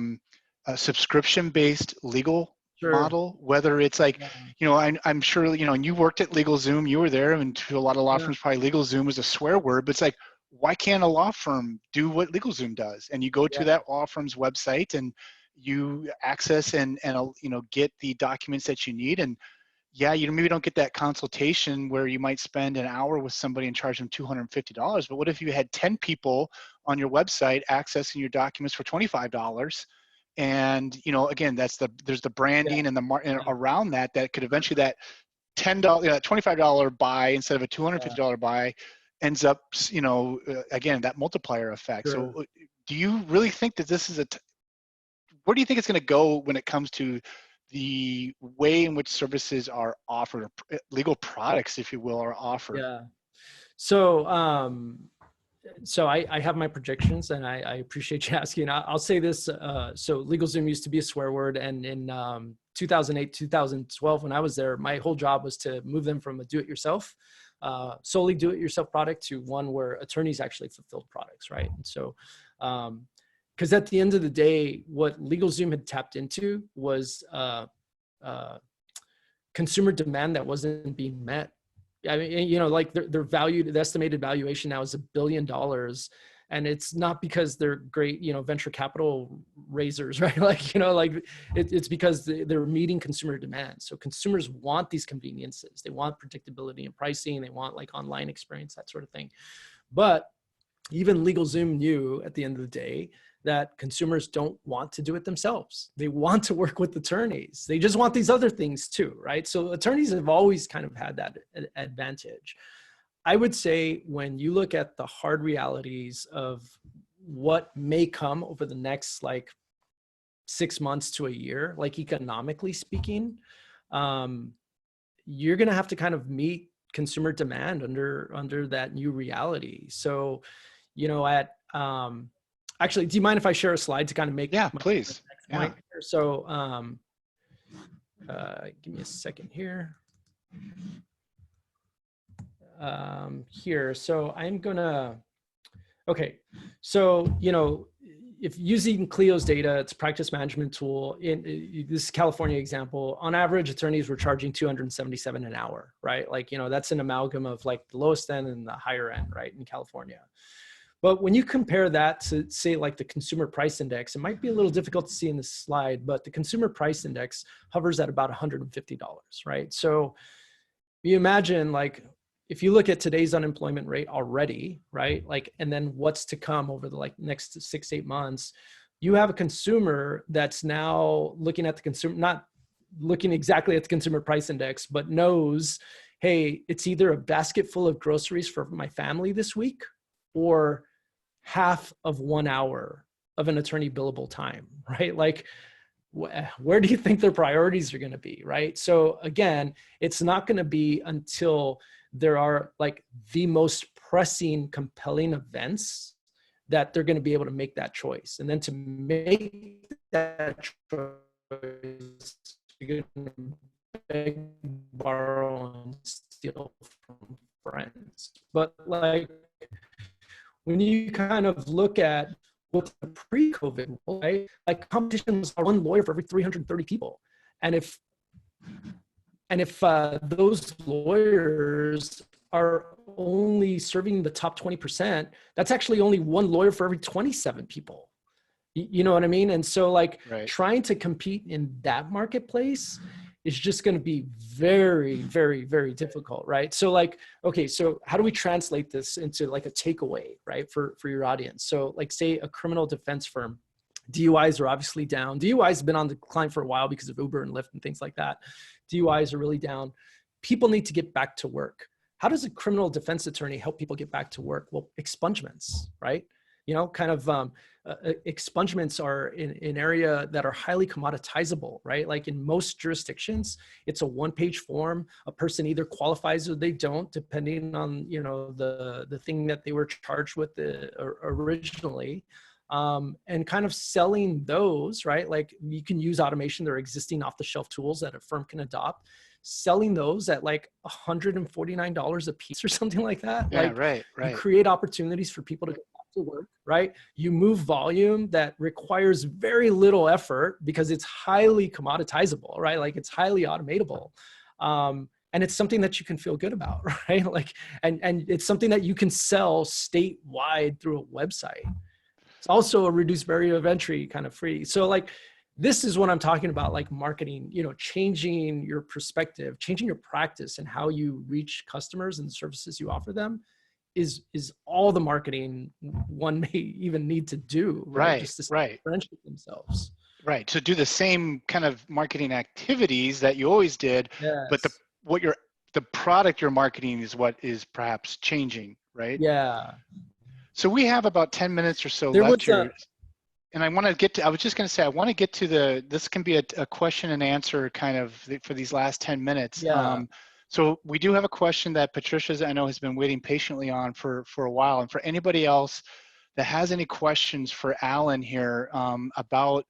subscription-based legal Sure. model, whether it's like, Yeah. you know, I'm sure, you know, and you worked at LegalZoom, you were there, and to a lot of law Yeah. firms, probably LegalZoom is a swear word, but it's like, why can't a law firm do what LegalZoom does? And you go Yeah. to that law firm's website and you access and you know, get the documents that you need. And yeah, you maybe don't get that consultation where you might spend an hour with somebody and charge them $250. But what if you had 10 people on your website accessing your documents for $25? And, you know, again, there's the Yeah. branding and and Yeah. around that could eventually, that $10, $25 buy instead of a Yeah. $250 buy ends up, you know, again, that multiplier effect. So Sure. do you really think that this is where do you think it's going to go when it comes to the way in which services are offered, or legal products, if you will, are offered? Yeah. So, So I have my predictions, and I appreciate you asking. I'll say this. So LegalZoom used to be a swear word, and in 2008, 2012, when I was there, my whole job was to move them from a do-it-yourself, solely do-it-yourself product to one where attorneys actually fulfilled products, right? And so, because at the end of the day, what LegalZoom had tapped into was consumer demand that wasn't being met. I mean, you know, like they're valued, the estimated valuation now is $1 billion. And it's not because they're great, you know, venture capital raisers, right? Like, you know, like it's because they're meeting consumer demand. So consumers want these conveniences. They want predictability in pricing. They want like online experience, that sort of thing. But even LegalZoom knew at the end of the day that consumers don't want to do it themselves. They want to work with attorneys. They just want these other things too, right? So attorneys have always kind of had that advantage. I would say when you look at the hard realities of what may come over the next like 6 months to a year, like economically speaking, you're going to have to kind of meet consumer demand under that new reality. So, you know, actually, do you mind if I share a slide to kind of make? Yeah, please. Next point? So give me a second here. So I'm gonna, okay. So, you know, if using Clio's data, it's a practice management tool. In this California example, on average, attorneys were charging $277 an hour, right? Like, you know, that's an amalgam of like the lowest end and the higher end, right, in California. But when you compare that to, say, like the consumer price index, it might be a little difficult to see in this slide, but the consumer price index hovers at about $150, right? So you imagine, like, if you look at today's unemployment rate already, right? Like, and then what's to come over the like next 6 8 months, you have a consumer that's now looking at the consumer, not looking exactly at the consumer price index, but knows, hey, it's either a basket full of groceries for my family this week or half of 1 hour of an attorney billable time, right? Like, where do you think their priorities are going to be, right? So again, it's not going to be until there are like the most pressing, compelling events that they're going to be able to make that choice. And then to make that choice, you're going to beg, borrow, and steal from friends. But like, when you kind of look at what's the pre-COVID, right? Like competition was one lawyer for every 330 people. And if those lawyers are only serving the top 20%, that's actually only one lawyer for every 27 people. You know what I mean? And so like trying to compete in that marketplace is just going to be very, very, very difficult, right? So like, okay, so how do we translate this into like a takeaway, right, for your audience? So like, say a criminal defense firm, DUIs are obviously down. DUIs have been on the decline for a while because of Uber and Lyft and things like that. DUIs are really down. People need to get back to work. How does a criminal defense attorney help people get back to work? Well, expungements, right? You know, kind of expungements are in an area that are highly commoditizable, right? Like in most jurisdictions, it's a one-page form. A person either qualifies or they don't, depending on, you know, the thing that they were charged with originally. And kind of selling those, right? Like you can use automation. There are existing off-the-shelf tools that a firm can adopt. Selling those at like $149 a piece or something like that. Yeah, like, right. You create opportunities for people to get back to work, right? You move volume that requires very little effort because it's highly commoditizable, right? Like it's highly automatable. And it's something that you can feel good about, right? Like, and it's something that you can sell statewide through a website. It's also a reduced barrier of entry, kind of free. So like, this is what I'm talking about, like marketing, you know, changing your perspective, changing your practice and how you reach customers and the services you offer them is all the marketing one may even need to do, right? Just to differentiate themselves. Right. So do the same kind of marketing activities that you always did, but the product you're marketing is what is perhaps changing, right? Yeah. So we have about 10 minutes or so left here. And I want to get to, I was just going to say, I want to get to this can be a question and answer kind of for these last 10 minutes. Yeah. So we do have a question that Patricia's, I know, has been waiting patiently on for a while. And for anybody else that has any questions for Alan here about,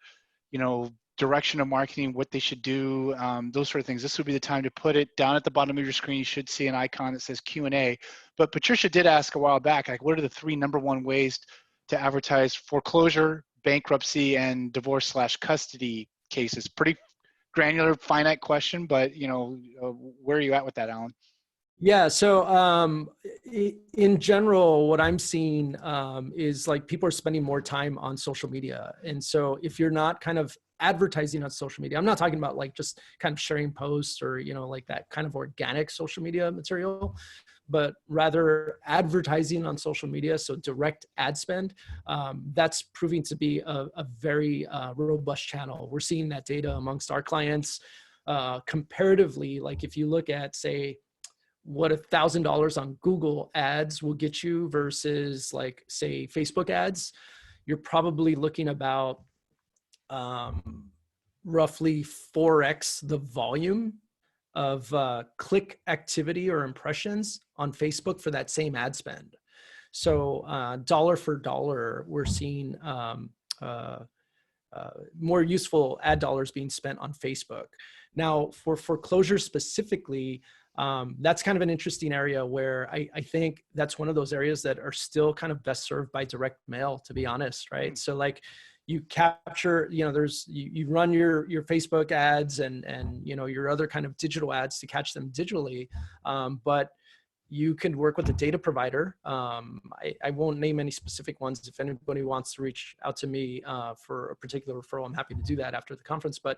direction of marketing, what they should do, those sort of things, this would be the time to put it down at the bottom of your screen. You should see an icon that says Q&A. But Patricia did ask a while back, like, what are the 3 #1 ways to advertise foreclosure, bankruptcy, and divorce/custody cases? Pretty granular, finite question, but where are you at with that, Alan? Yeah. So in general, what I'm seeing is like people are spending more time on social media. And so if you're not kind of advertising on social media, I'm not talking about like just kind of sharing posts or, like that kind of organic social media material, but rather advertising on social media. So direct ad spend, that's proving to be a very robust channel. We're seeing that data amongst our clients comparatively. Like if you look at, say, what $1,000 on Google ads will get you versus like, say, Facebook ads, you're probably looking about roughly 4x the volume of click activity or impressions on Facebook for that same ad spend. So dollar for dollar, we're seeing more useful ad dollars being spent on Facebook. Now, for foreclosure specifically, that's kind of an interesting area where I think that's one of those areas that are still kind of best served by direct mail, to be honest, right? So like you capture, you run your Facebook ads and your other kind of digital ads to catch them digitally, but you can work with a data provider. I won't name any specific ones. If anybody wants to reach out to me for a particular referral, I'm happy to do that after the conference. But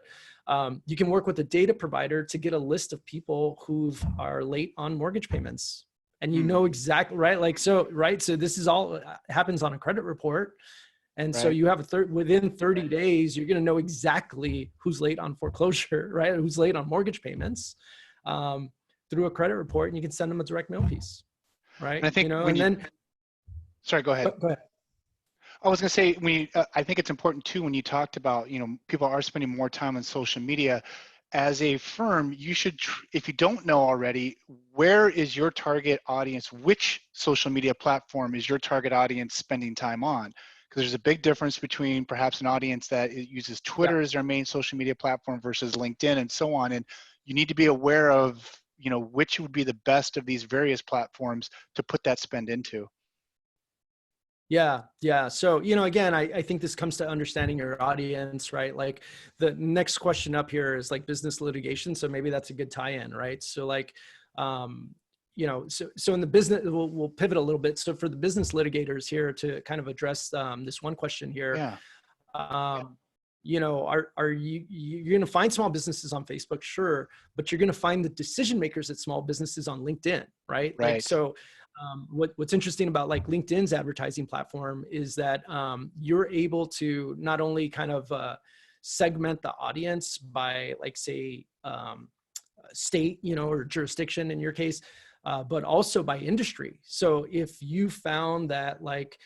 you can work with a data provider to get a list of people who are late on mortgage payments. And you know exactly, right? Like, so, right. So this is all happens on a credit report. And so you have within 30 days, you're going to know exactly who's late on foreclosure, right? Who's late on mortgage payments. Through a credit report, and you can send them a direct mail piece, right? And I think sorry, go ahead. Go ahead. I was going to say, I think it's important too, when you talked about, people are spending more time on social media. As a firm, you should, if you don't know already, where is your target audience? Which social media platform is your target audience spending time on? Because there's a big difference between perhaps an audience that uses Twitter as their main social media platform versus LinkedIn and so on. And you need to be aware of, which would be the best of these various platforms to put that spend into. Yeah. So, again, I think this comes to understanding your audience, right? Like the next question up here is like business litigation. So maybe that's a good tie-in, right? So like, so in the business, we'll pivot a little bit. So for the business litigators here to kind of address this one question here, are you're going to find small businesses on Facebook? Sure. But you're going to find the decision makers at small businesses on LinkedIn, right? Like, so what's interesting about like LinkedIn's advertising platform is that you're able to not only kind of segment the audience by like, say, state, or jurisdiction in your case, but also by industry. So if you found that like,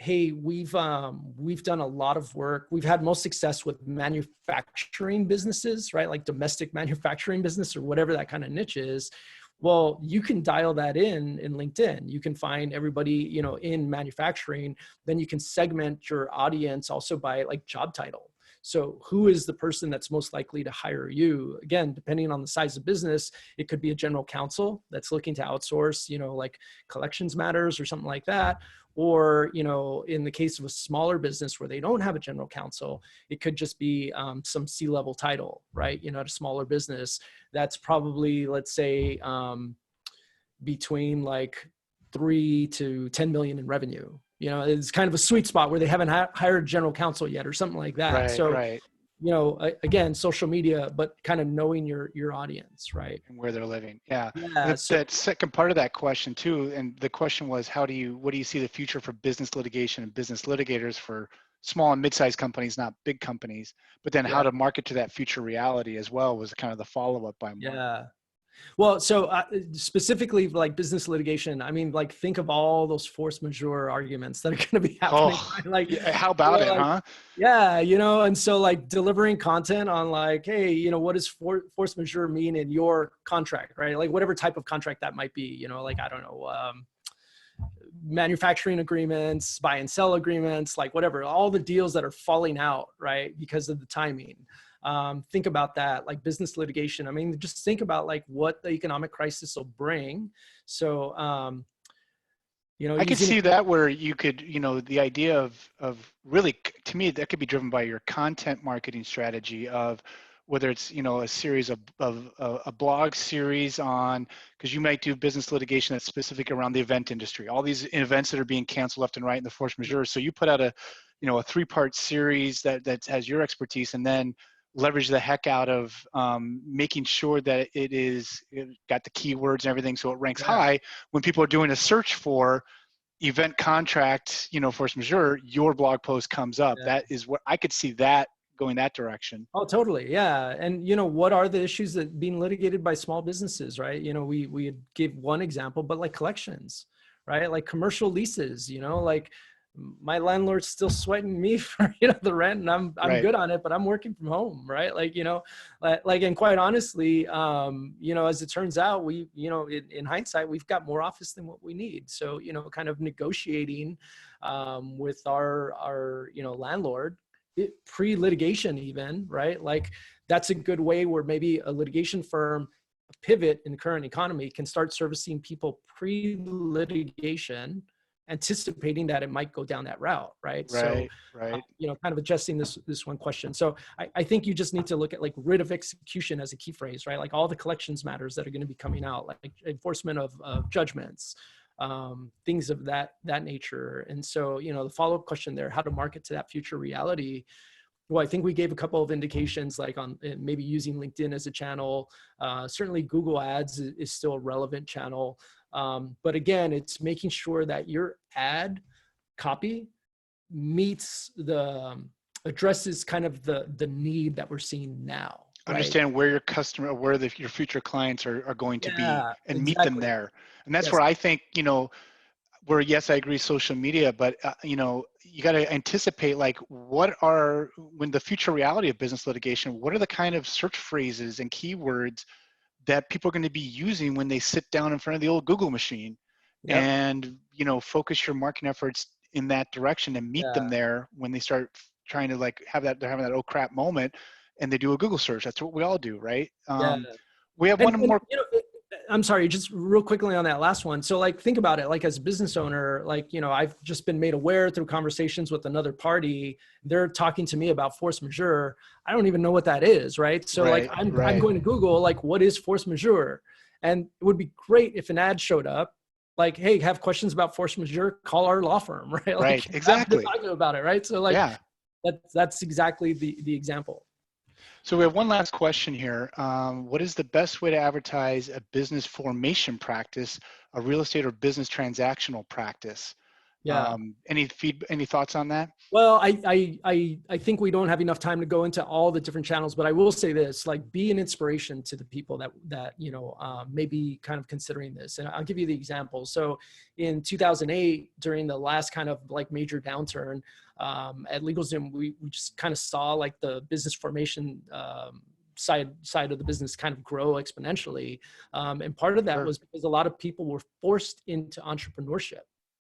hey, we've done a lot of work. We've had most success with manufacturing businesses, right? Like domestic manufacturing business or whatever that kind of niche is. Well, you can dial that in LinkedIn. You can find everybody, in manufacturing. Then you can segment your audience also by like job title. So who is the person that's most likely to hire you? Again, depending on the size of business, it could be a general counsel that's looking to outsource, like collections matters or something like that. Or, in the case of a smaller business where they don't have a general counsel, it could just be some C-level title, right? At a smaller business, that's probably, let's say, between like 3 to 10 million in revenue. It's kind of a sweet spot where they haven't hired general counsel yet or something like that. Again, social media, but kind of knowing your audience, right? And where they're living. Yeah. That second part of that question too. And the question was, what do you see the future for business litigation and business litigators for small and mid-sized companies, not big companies, but then how to market to that future reality as well was kind of the follow-up by Mark. Well, so specifically like business litigation, I mean, like think of all those force majeure arguments that are going to be happening. Oh, Right? Like, yeah, how about it, like, huh? yeah, and so like delivering content on like, hey, what does force majeure mean in your contract, right? Like whatever type of contract that might be, like, I don't know, manufacturing agreements, buy and sell agreements, like whatever, all the deals that are falling out, right, because of the timing. Think about that, like business litigation. I mean, just think about like what the economic crisis will bring. So, I could see that where you could, the idea of really, to me, that could be driven by your content marketing strategy of whether it's, a series of a blog series on, because you might do business litigation that's specific around the event industry, all these events that are being canceled left and right in the force majeure. So you put out a 3-part series that has your expertise, and then leverage the heck out of making sure that it got the keywords and everything so it ranks high when people are doing a search for event contract, force majeure, your blog post comes up. That is what I could see that going that direction. Oh, totally. Yeah. And what are the issues that being litigated by small businesses, right? We give one example, but like collections, right? Like commercial leases, like my landlord's still sweating me for, the rent, and I'm Right. good on it, but I'm working from home, right? Like, and quite honestly, as it turns out, we, in hindsight, we've got more office than what we need. So, kind of negotiating with our landlord, pre-litigation even, right? Like that's a good way where maybe a litigation firm pivot in the current economy can start servicing people pre-litigation, anticipating that it might go down that route, right? So, right. Kind of adjusting this one question. So I think you just need to look at like writ of execution as a key phrase, right? Like all the collections matters that are going to be coming out, like enforcement of judgments, things of that nature. And so, the follow-up question there, how to market to that future reality. Well, I think we gave a couple of indications, like on maybe using LinkedIn as a channel. Certainly Google Ads is still a relevant channel. But again, it's making sure that your ad copy meets addresses kind of the need that we're seeing now. Right? Understand where your customer, your future clients are going to be, and meet them there. And that's where I think, where, yes, I agree, social media, but you got to anticipate like when the future reality of business litigation, what are the kind of search phrases and keywords that people are going to be using when they sit down in front of the old Google machine, and focus your marketing efforts in that direction and meet them there when they start trying to like they're having that oh crap moment, and they do a Google search. That's what we all do, right? We have one more. I'm sorry, just real quickly on that last one. So like, think about it, like as a business owner, like, I've just been made aware through conversations with another party. They're talking to me about force majeure. I don't even know what that is. Right. So like, I'm going to Google, like, what is force majeure? And it would be great if an ad showed up like, hey, have questions about force majeure, call our law firm. Right. Like, exactly. Talking about it. Right. So like, that's exactly the example. So we have one last question here. What is the best way to advertise a business formation practice, a real estate or business transactional practice? Any thoughts on that? Well, I think we don't have enough time to go into all the different channels, but I will say this, like, be an inspiration to the people that may be kind of considering this. And I'll give you the example. So in 2008, during the last kind of like major downturn, at LegalZoom, we just kind of saw like the business formation side of the business kind of grow exponentially. And part of that was because a lot of people were forced into entrepreneurship.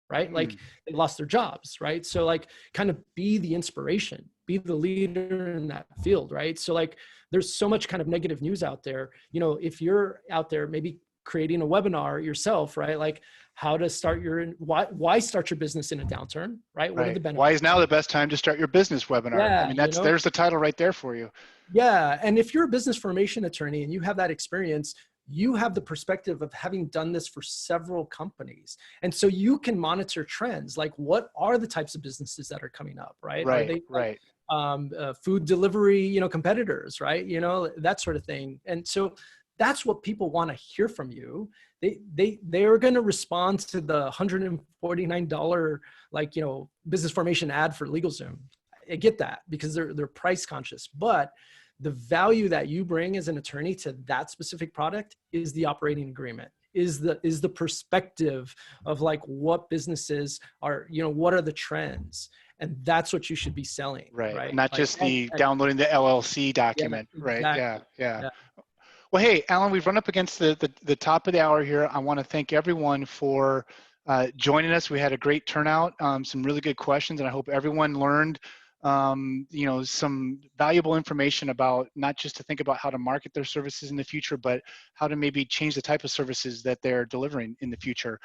Right? Like they lost their jobs, right? So like kind of be the inspiration, be the leader in that field, right? So like there's so much kind of negative news out there. If you're out there maybe creating a webinar yourself, right? Like how to start why start your business in a downturn, right? What are the benefits? Why is now the best time to start your business webinar? I mean, there's the title right there for you. Yeah. And if you're a business formation attorney and you have that experience, you have the perspective of having done this for several companies. And so you can monitor trends, like what are the types of businesses that are coming up, right? Are they food delivery, competitors, right? That sort of thing. And so that's what people want to hear from you. They are going to respond to the $149, business formation ad for LegalZoom. I get that because they're price conscious, but The value that you bring as an attorney to that specific product is the operating agreement, is the perspective of like what businesses are, what are the trends, and that's what you should be selling, right? Not Like, just the downloading the LLC document, yeah, right? exactly. Yeah. Well, hey, Alan, we've run up against the top of the hour here. I want to thank everyone for joining us. We had a great turnout, some really good questions, and I hope everyone learned some valuable information about not just to think about how to market their services in the future, but how to maybe change the type of services that they're delivering in the future.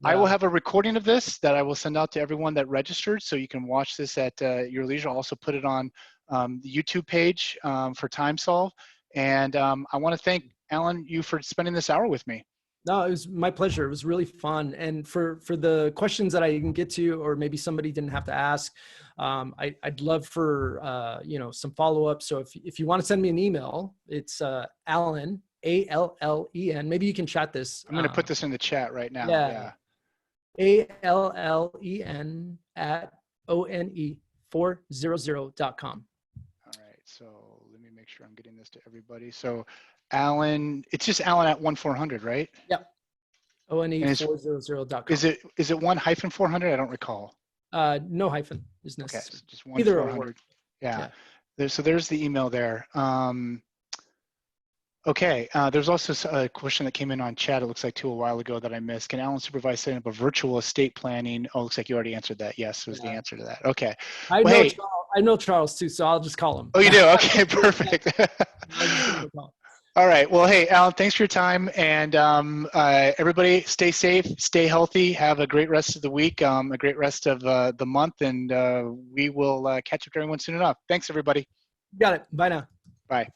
I will have a recording of this that I will send out to everyone that registered, so you can watch this at your leisure. I'll also put it on the YouTube page for TimeSolve. And I want to thank Alan, you for spending this hour with me. No, it was my pleasure. It was really fun. And for the questions that I didn't get to, or maybe somebody didn't have to ask, I'd love for, some follow-up. So if you want to send me an email, it's Allen, A-L-L-E-N. Maybe you can chat this. I'm going to put this in the chat right now. Yeah. ALLEN at ONE400.com. All right. So let me make sure I'm getting this to everybody. So Alan, it's just Alan at 1-400, right? Yep. ONE400.com. Is it 1-400? I don't recall. No hyphen is necessary. Okay, so just 1-400. Yeah. So there's the email there. Okay, there's also a question that came in on chat, it looks like a while ago that I missed. Can Alan supervise setting up a virtual estate planning? Oh, looks like you already answered that. Yes, was the answer to that. Okay. I know Charles too, so I'll just call him. Oh, you do? Okay, perfect. All right. Well, hey, Alan, thanks for your time. And everybody stay safe, stay healthy, have a great rest of the week, a great rest of the month, and we will catch up with everyone soon enough. Thanks, everybody. Got it. Bye now. Bye.